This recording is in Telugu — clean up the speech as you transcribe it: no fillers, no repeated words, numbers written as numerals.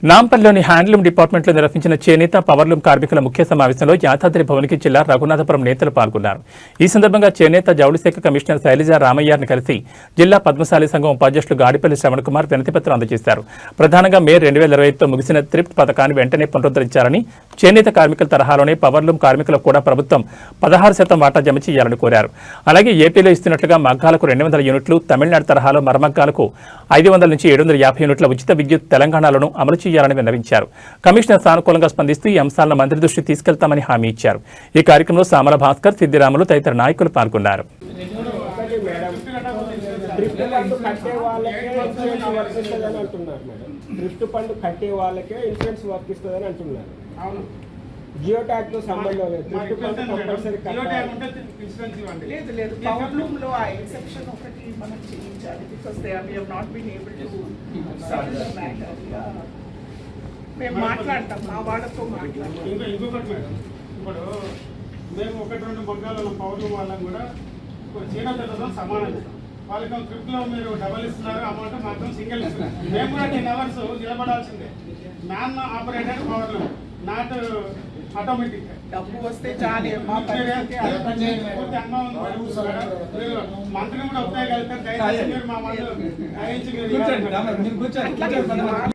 నాంపల్లిలోని హ్యాండ్లూమ్ డిపార్ట్మెంట్లో నిర్వహించిన చేనేత పవర్లూమ్ కార్మికుల ముఖ్య సమావేశంలో యాదాద్రి భువనగిరి జిల్లా రఘునాథపురం నేతలు పాల్గొన్నారు. ఈ సందర్భంగా చేనేత జౌళి శాఖ కమిషనర్ శైలజ రామయ్యని కలిసి జిల్లా పద్మశాలి సంఘం ఉపాధ్యక్షులు గాడిపల్లి శ్రవణ్ కుమార్ వినతిపత్రం అందజేశారు. ప్రధానంగా మే 2025తో ముగిసిన త్రిప్ట్ పథకాన్ని వెంటనే పునరుద్ధరించాలని, చేనేత కార్మికుల తరహాలోనే పవర్లూమ్ కార్మికులకు కూడా ప్రభుత్వం 16% వాటా జమ చేయాలని కోరారు. అలాగే ఏపీలో ఇస్తున్నట్లుగా మగ్గాలకు 200 యూనిట్లు, తమిళనాడు తరహాలో మరమగ్గాలకు 500 నుంచి 750 యూనిట్ల ఉచిత విద్యుత్ తెలంగాణలోనూ అమలు చేయాలని విన్నవించారు. కమిషనర్ సానుకూలంగా స్పందిస్తూ ఈ అంశాలను మంత్రి దృష్టికి తీసుకెళ్తామని హామీ ఇచ్చారు. ఈ కార్యక్రమంలో సామల భాస్కర్, సిద్దిరాములు తదితర నాయకులు పాల్గొన్నారు. జియో ట్యాగ్ తో సంబంధం లేదు. పవర్లూమ్ లో ఆ ఎక్సెప్షన్ ఒకటి మనం చేయించాలి. Because they we have not been able to solve the matter. మేము మాట్లాడతాం, మా వాళ్ళతో మాట్లాడతాం. ఇంకొకటి మేడం, ఇప్పుడు మేము 1-2 మగ్గాల పవర్లూమ్ వాళ్ళని కూడా చేనేతలతో సమానం ఇస్తాం. వాళ్ళకి ట్రిప్ లో మీరు డబల్ ఇస్తున్నారు, అమౌంట్ మాత్రం సింగిల్ ఇస్తున్నారు. మేము కూడా 10 hours నిలబడాల్సిందే. Man operated powerloom, not automatic. డబ్బు వస్తే చాలు. మంత్రి కూడా ఉపయోగలుగుతారు. దయచేసి మీరు మా మంత్రులు